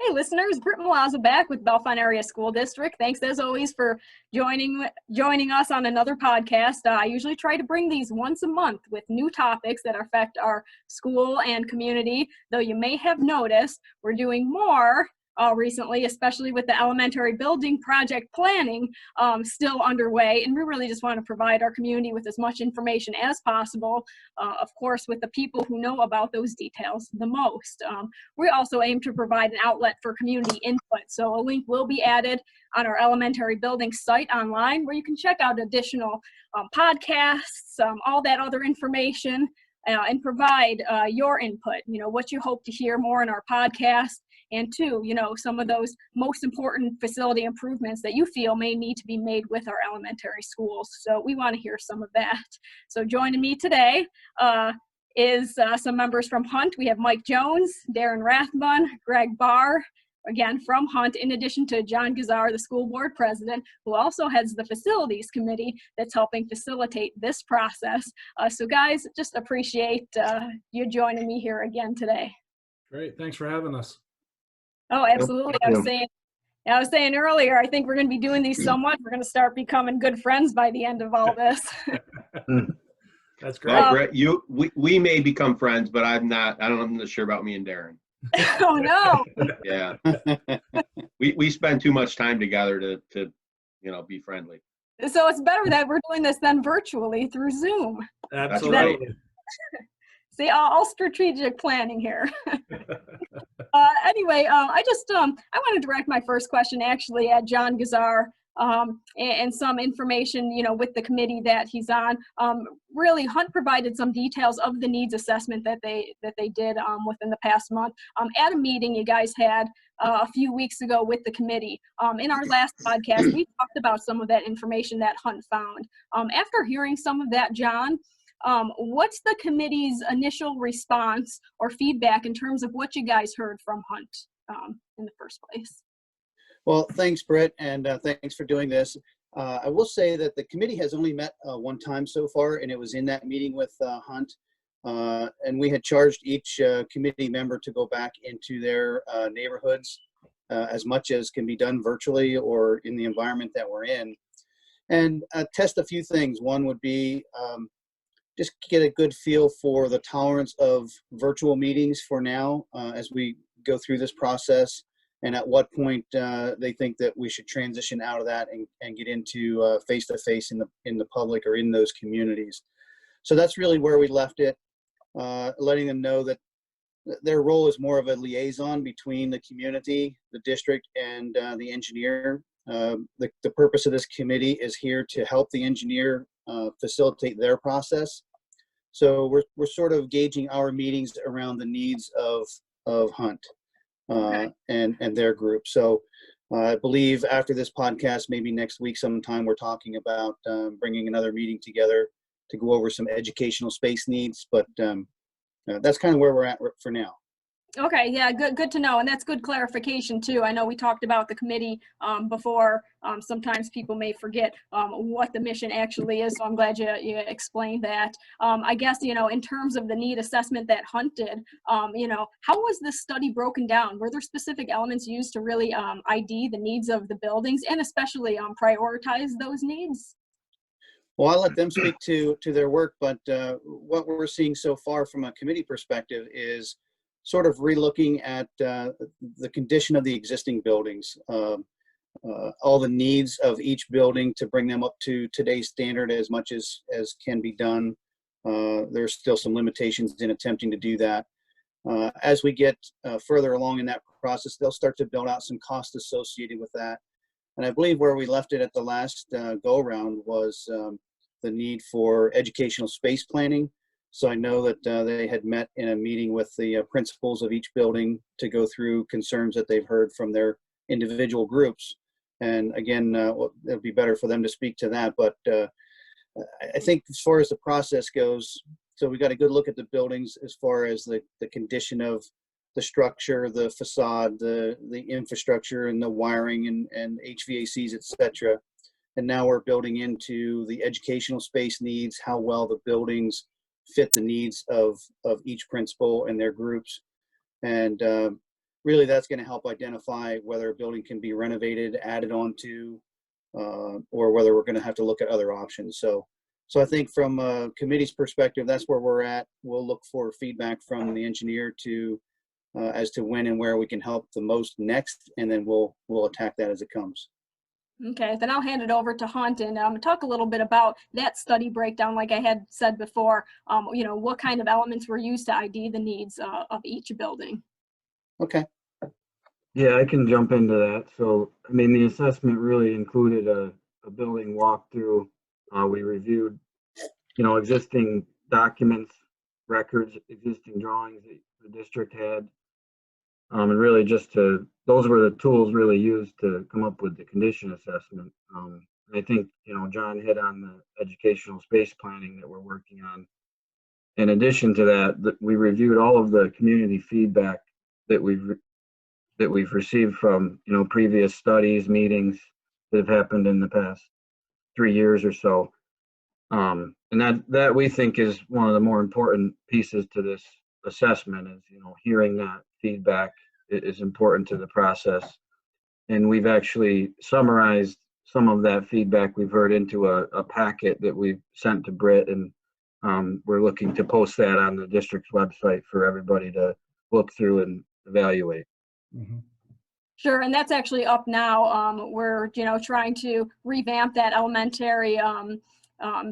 Hey listeners, Britt Malazza back with Bellefonte Area School District. Thanks as always for joining us on another podcast. I usually try to bring these once a month with new topics that affect our school and community, though you may have noticed we're doing more recently, especially with the elementary building project planning still underway. And we really just want to provide our community with as much information as possible, of course, with the people who know about those details the most. We also aim to provide an outlet for community input. So a link will be added on our elementary building site online where you can check out additional podcasts, all that other information, and provide your input, what you hope to hear more in our podcast. And two, some of those most important facility improvements that you feel may need to be made with our elementary schools. So we want to hear some of that. So joining me today is some members from Hunt. We have Mike Jones, Darren Rathbun, Greg Barr, again from Hunt, in addition to John Gazar, the school board president, who also heads the facilities committee that's helping facilitate this process. So guys, just appreciate you joining me here again today. Great, thanks for having us. Oh, absolutely. I was saying earlier, I think we're going to be doing these so much, we're going to start becoming good friends by the end of all this. That's great. Well, Brett, we may become friends, but I'm not sure about me and Darren. Oh no. Yeah. we spend too much time together to be friendly. So it's better that we're doing this then virtually through Zoom. Absolutely. See, all strategic planning here. Anyway, I want to direct my first question actually at John Gazar and some information, with the committee that he's on. Really, Hunt provided some details of the needs assessment that they did within the past month at a meeting you guys had a few weeks ago with the committee. In our last podcast, we talked about some of that information that Hunt found. After hearing some of that, John, what's the committee's initial response or feedback in terms of what you guys heard from Hunt in the first place? Well, thanks, Britt, and thanks for doing this. I will say that the committee has only met one time so far, and it was in that meeting with Hunt. And we had charged each committee member to go back into their neighborhoods as much as can be done virtually or in the environment that we're in, and test a few things. One would be just get a good feel for the tolerance of virtual meetings for now as we go through this process, and at what point they think that we should transition out of that and get into face-to-face in the public or in those communities. So that's really where we left it, letting them know that their role is more of a liaison between the community, the district, and the engineer. The purpose of this committee is here to help the engineer facilitate their process. So we're sort of gauging our meetings around the needs of Hunt and their group. So I believe after this podcast, maybe next week sometime, we're talking about bringing another meeting together to go over some educational space needs. But that's kind of where we're at for now. Okay, yeah, good to know, and that's good clarification too. I know we talked about the committee before. Sometimes people may forget what the mission actually is, so I'm glad you explained that. I guess, in terms of the need assessment that Hunt did, how was this study broken down? Were there specific elements used to really ID the needs of the buildings and especially prioritize those needs? Well, I'll let them speak to their work, but what we're seeing so far from a committee perspective is sort of relooking at the condition of the existing buildings, all the needs of each building to bring them up to today's standard as much as can be done. There's still some limitations in attempting to do that. As we get further along in that process, they'll start to build out some costs associated with that. And I believe where we left it at the last go-around was the need for educational space planning. So I know that they had met in a meeting with the principals of each building to go through concerns that they've heard from their individual groups. And again, it'd be better for them to speak to that. But I think as far as the process goes, so we got a good look at the buildings as far as the condition of the structure, the facade, the infrastructure, and the wiring and HVACs, et cetera. And now we're building into the educational space needs, how well the buildings fit the needs of each principal and their groups. And really that's going to help identify whether a building can be renovated, added on to, or whether we're going to have to look at other options. So I think from a committee's perspective, that's where we're at. We'll look for feedback from the engineer to as to when and where we can help the most next, and then we'll attack that as it comes. Okay, then I'll hand it over to Hunt and talk a little bit about that study breakdown. Like I had said before, what kind of elements were used to ID the needs of each building. Okay. Yeah, I can jump into that. So, I mean, the assessment really included a building walkthrough. We reviewed, existing documents, records, existing drawings that the district had. And really those were the tools really used to come up with the condition assessment. I think, John hit on the educational space planning that we're working on. In addition to that, we reviewed all of the community feedback that we've received from, previous studies, meetings that have happened in the past 3 years or so. And that we think is one of the more important pieces to this assessment is, hearing that feedback is important to the process. And we've actually summarized some of that feedback we've heard into a packet that we've sent to Britt, and we're looking to post that on the district's website for everybody to look through and evaluate. Mhm. Sure, and that's actually up now. We're trying to revamp that elementary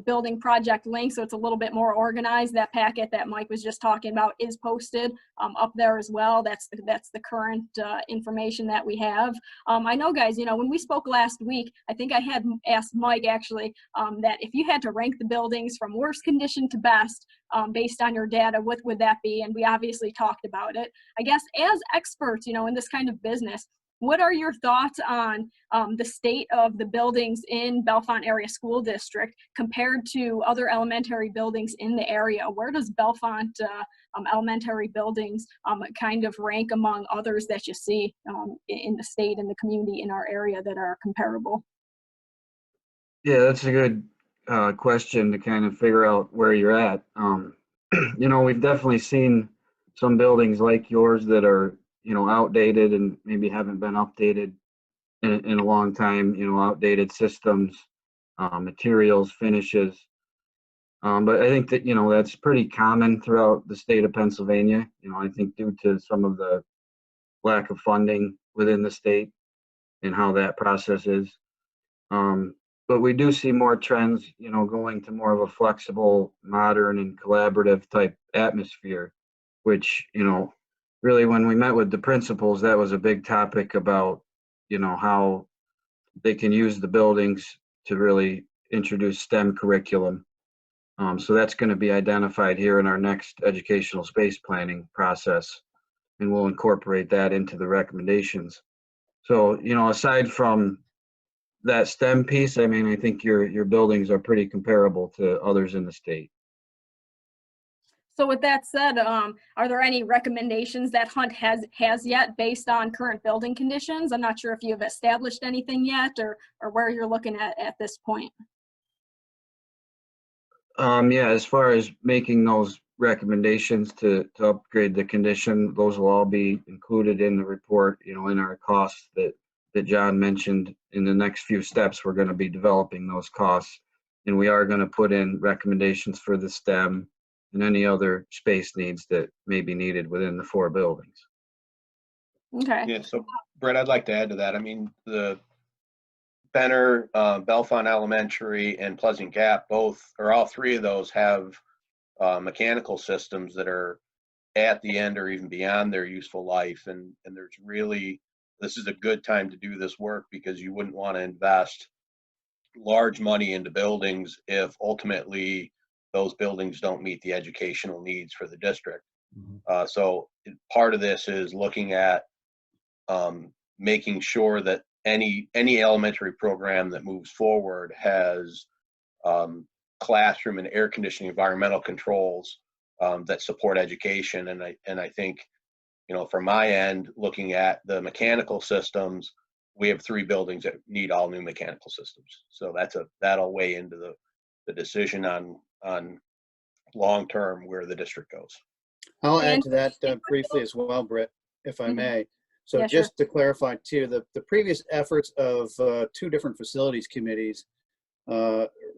building project link, so it's a little bit more organized. That packet that Mike was just talking about is posted up there as well. That's the current information that we have. I know, guys, when we spoke last week, I think I had asked Mike actually that if you had to rank the buildings from worst condition to best based on your data, what would that be? And we obviously talked about it. I guess as experts, in this kind of business, what are your thoughts on the state of the buildings in Bellefonte Area School District compared to other elementary buildings in the area? Where does Bellefonte elementary buildings kind of rank among others that you see in the state and the community in our area that are comparable? Yeah, that's a good question to kind of figure out where you're at. We've definitely seen some buildings like yours that are outdated and maybe haven't been updated in a long time, outdated systems, materials, finishes. But I think that, that's pretty common throughout the state of Pennsylvania, I think due to some of the lack of funding within the state and how that process is. But we do see more trends, going to more of a flexible, modern and collaborative type atmosphere, which, really, when we met with the principals, that was a big topic about, how they can use the buildings to really introduce STEM curriculum. So that's going to be identified here in our next educational space planning process, and we'll incorporate that into the recommendations. So, aside from that STEM piece, I mean, I think your buildings are pretty comparable to others in the state. So with that said, are there any recommendations that Hunt has yet based on current building conditions? I'm not sure if you've established anything yet or where you're looking at this point. Yeah, as far as making those recommendations to upgrade the condition, those will all be included in the report, in our costs that John mentioned. In the next few steps, we're going to be developing those costs, and we are going to put in recommendations for the STEM and any other space needs that may be needed within the 4 buildings. Okay. Yeah, so Brett, I'd like to add to that. I mean, the Benner, Bellefonte Elementary, and Pleasant Gap, all 3 of those have mechanical systems that are at the end or even beyond their useful life. And this is a good time to do this work because you wouldn't want to invest large money into buildings if ultimately those buildings don't meet the educational needs for the district. So part of this is looking at making sure that any elementary program that moves forward has classroom and air conditioning environmental controls that support education. And I think, from my end, looking at the mechanical systems, we have 3 buildings that need all new mechanical systems. So that'll weigh into the decision on long term where the district goes. I'll add to that briefly as well, Britt. if I Mhm. may. So Yeah, sure. just to clarify too, the previous efforts of two different facilities committees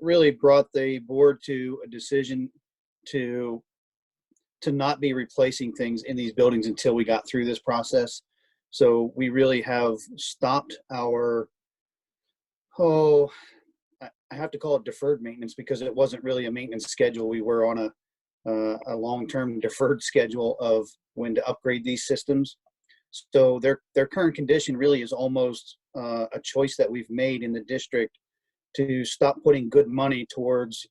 really brought the board to a decision to not be replacing things in these buildings until we got through this process. So we really have stopped our, I have to call it deferred maintenance because it wasn't really a maintenance schedule. We were on a long-term deferred schedule of when to upgrade these systems. So their current condition really is almost a choice that we've made in the district to stop putting good money towards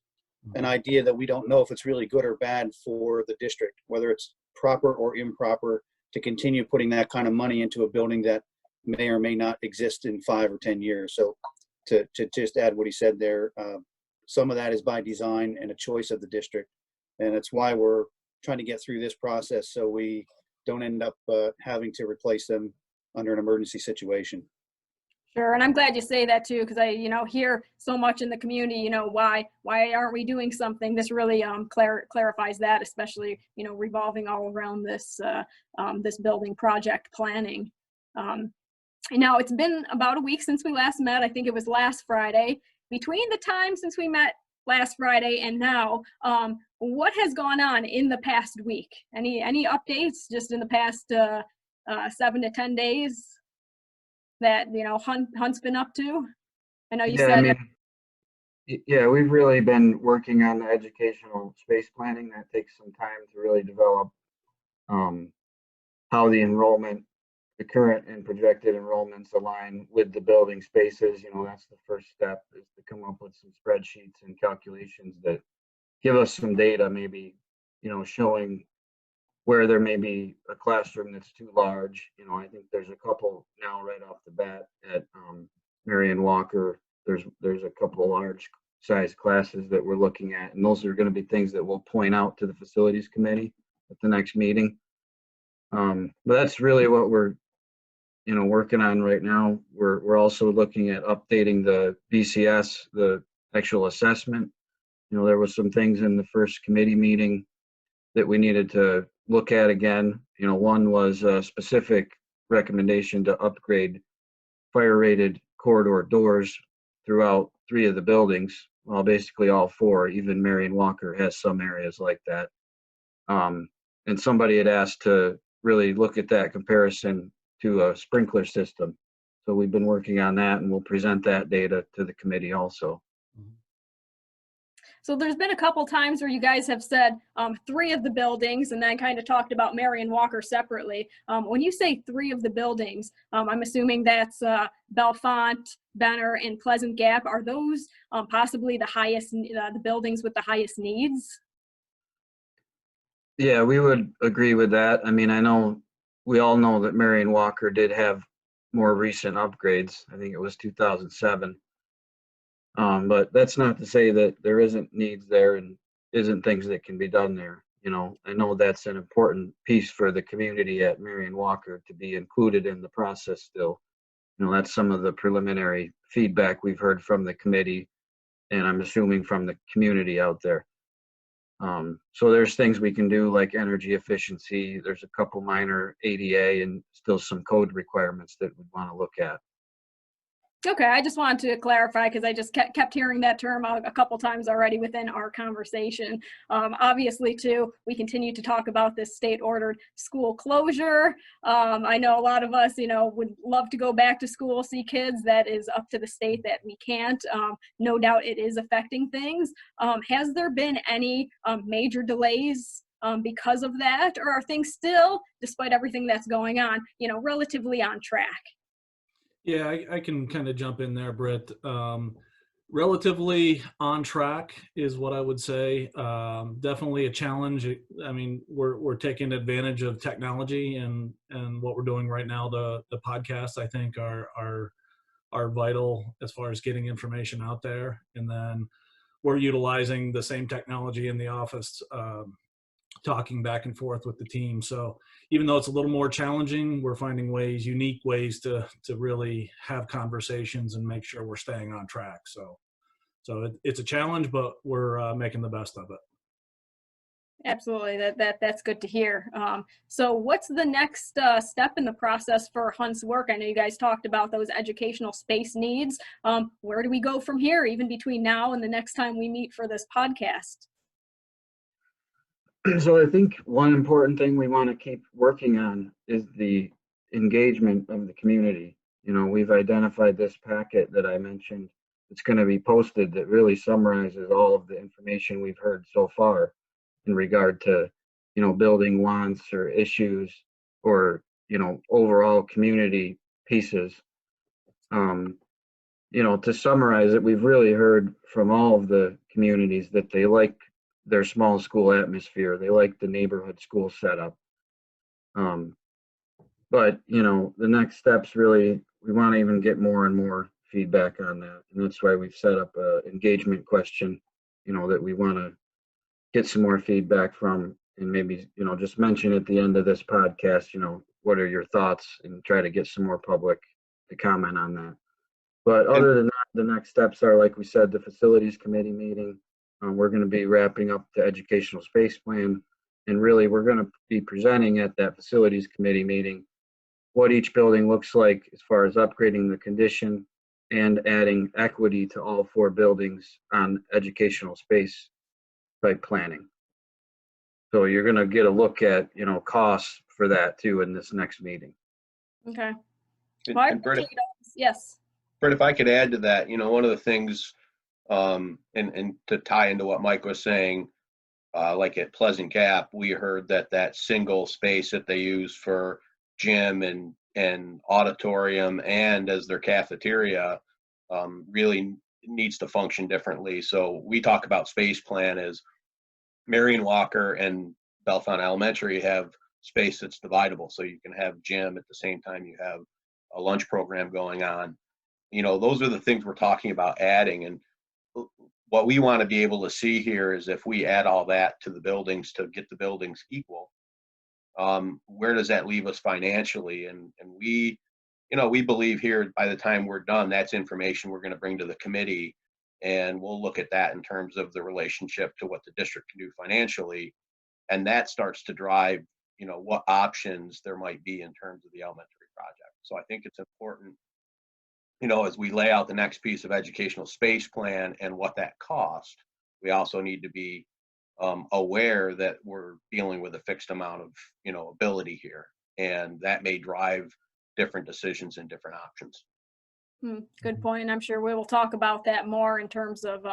an idea that we don't know if it's really good or bad for the district, whether it's proper or improper to continue putting that kind of money into a building that may or may not exist in 5 or 10 years. So to just add what he said there, some of that is by design and a choice of the district. And it's why we're trying to get through this process so we don't end up having to replace them under an emergency situation. Sure, and I'm glad you say that too, because I, hear so much in the community. Why aren't we doing something? This really clarifies that, especially revolving all around this this building project planning. Now it's been about a week since we last met. I think it was last Friday. Between the time since we met last Friday and now, what has gone on in the past week? Any updates just in the past 7 to 10 days? That Hunt's been up to? I know you Yeah, I said mean, yeah, we've really been working on the educational space planning. That takes some time to really develop how the enrollment, the current and projected enrollments align with the building spaces. That's the first step, is to come up with some spreadsheets and calculations that give us some data, maybe, showing where there may be a classroom that's too large. I think there's a couple now right off the bat at Marion Walker. There's a couple of large size classes that we're looking at, and those are going to be things that we'll point out to the facilities committee at the next meeting. But that's really what we're working on right now. We're also looking at updating the BCS, the actual assessment. There was some things in the first committee meeting that we needed to look at again. One was a specific recommendation to upgrade fire rated corridor doors throughout 3 of the buildings. Well, basically all 4. Even Marion Walker has some areas like that. And somebody had asked to really look at that comparison to a sprinkler system. So we've been working on that, and we'll present that data to the committee also. so. There's been a couple times where you guys have said 3 of the buildings, and then kind of talked about Marion Walker separately. When you say 3 of the buildings, I'm assuming that's Bellefonte, Benner, and Pleasant Gap. Are those possibly the highest, the buildings with the highest needs? Yeah, we would agree with that. I mean, I know we all know that Marion Walker did have more recent upgrades. I think it was 2007. But that's not to say that there isn't needs there and isn't things that can be done there. I know that's an important piece for the community at Marion Walker to be included in the process still. That's some of the preliminary feedback we've heard from the committee, and I'm assuming from the community out there. So there's things we can do like energy efficiency. There's a couple minor ADA and still some code requirements that we want to look at. Okay, I just wanted to clarify because I just kept hearing that term a couple times already within our conversation. Obviously, too, we continue to talk about this state-ordered school closure. I know a lot of us, would love to go back to school, see kids. That is up to the state that we can't. No doubt it is affecting things. Has there been any major delays because of that, or are things still, despite everything that's going on, relatively on track? Yeah, I can kind of jump in there, Britt. Relatively on track is what I would say. Definitely a challenge. I mean, we're taking advantage of technology and what we're doing right now. The podcasts, I think, are vital as far as getting information out there. And then we're utilizing the same technology in the office, talking back and forth with the team. So even though it's a little more challenging, we're finding unique ways to really have conversations and make sure we're staying on track. So it's a challenge, but we're making the best of it. Absolutely, that's good to hear. So what's the next step in the process for Hunt's work? I know you guys talked about those educational space needs. Where do we go from here, even between now and the next time we meet for this podcast? So I think one important thing we want to keep working on is the engagement of the community. You know, we've identified this packet that I mentioned. It's going to be posted that really summarizes all of the information we've heard so far in regard to, you know, building wants or issues or, you know, overall community pieces. You know, to summarize it, we've really heard from all of the communities that they like their small school atmosphere. They like the neighborhood school setup. But, you know, the next steps really, we want to even get more and more feedback on that. And that's why we've set up a engagement question, you know, that we want to get some more feedback from, and maybe, you know, just mention at the end of this podcast, you know, what are your thoughts, and try to get some more public to comment on that. But other than that, the next steps are, like we said, the facilities committee meeting. We're going to be wrapping up the educational space plan, and really we're going to be presenting at that facilities committee meeting what each building looks like as far as upgrading the condition and adding equity to all 4 buildings on educational space type planning. So you're going to get a look at, you know, costs for that too in this next meeting. Okay. And Britt, Yes. Britt, if I could add to that, you know, one of the things, and to tie into what Mike was saying, like at Pleasant Gap, we heard that single space that they use for gym and auditorium and as their cafeteria really needs to function differently. So we talk about space plan as Marion Walker and Bellefonte Elementary have space that's dividable. So you can have gym at the same time you have a lunch program going on. You know, those are the things we're talking about adding. And what we want to be able to see here is if we add all that to the buildings to get the buildings equal, where does that leave us financially? And we, you know, we believe here by the time we're done, that's information we're going to bring to the committee, and we'll look at that in terms of the relationship to what the district can do financially. And that starts to drive, you know, what options there might be in terms of the elementary project. So I think it's important, you know, as we lay out the next piece of educational space plan and what that cost, we also need to be aware that we're dealing with a fixed amount of, you know, ability here, and that may drive different decisions and different options. Good point. I'm sure we will talk about that more in terms of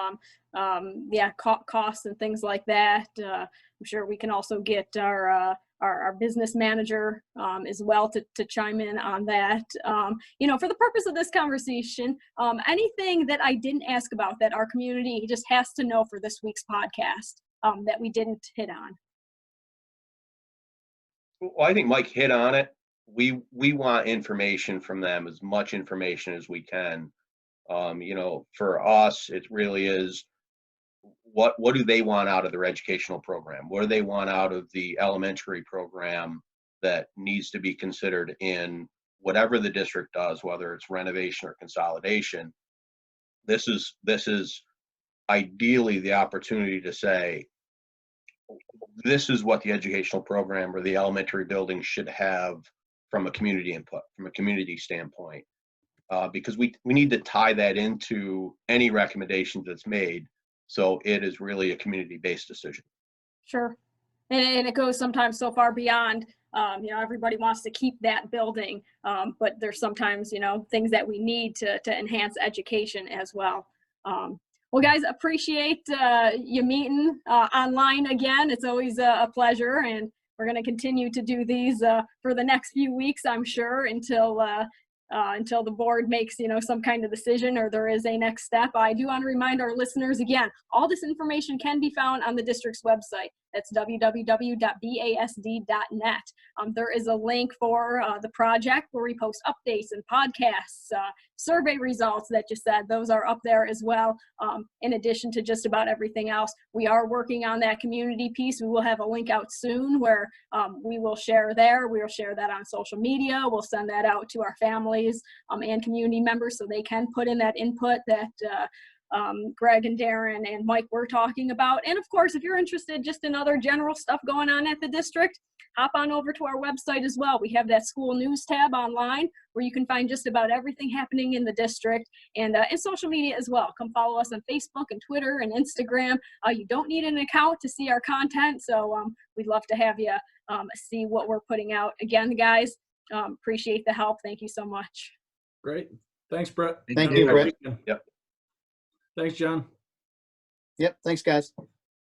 costs and things like that. I'm sure we can also get our business manager as well to chime in on that. You know, for the purpose of this conversation, anything that I didn't ask about that our community just has to know for this week's podcast that we didn't hit on? Well, I think Mike hit on it. We want information from them, as much information as we can. You know, for us, it really is what do they want out of their educational program? What do they want out of the elementary program that needs to be considered in whatever the district does, whether it's renovation or consolidation? This is ideally the opportunity to say, this is what the educational program or the elementary building should have from a community input, from a community standpoint, because we need to tie that into any recommendations that's made, so it is really a community-based decision. Sure. And it goes sometimes so far beyond, you know, everybody wants to keep that building, but there's sometimes, you know, things that we need to enhance education as well. Well, guys, appreciate you meeting online again. It's always a pleasure, and we're going to continue to do these for the next few weeks, I'm sure, until the board makes, you know, some kind of decision or there is a next step. I do want to remind our listeners again, all this information can be found on the district's website. That's www.basd.net. There is a link for the project where we post updates and podcasts, survey results that you said, those are up there as well. In addition to just about everything else, we are working on that community piece. We will have a link out soon where we will share there. We will share that on social media. We'll send that out to our families and community members so they can put in that input that Greg and Darren and Mike were talking about. And of course, if you're interested just in other general stuff going on at the district, hop on over to our website as well. We have that school news tab online where you can find just about everything happening in the district, and social media as well. Come follow us on Facebook and Twitter and Instagram. You don't need an account to see our content, so we'd love to have you see what we're putting out. Again, guys, appreciate the help. Thank you so much. Great. Thanks, Brett. Thank you, Brett. Yep. Thanks, John. Yep, thanks, guys.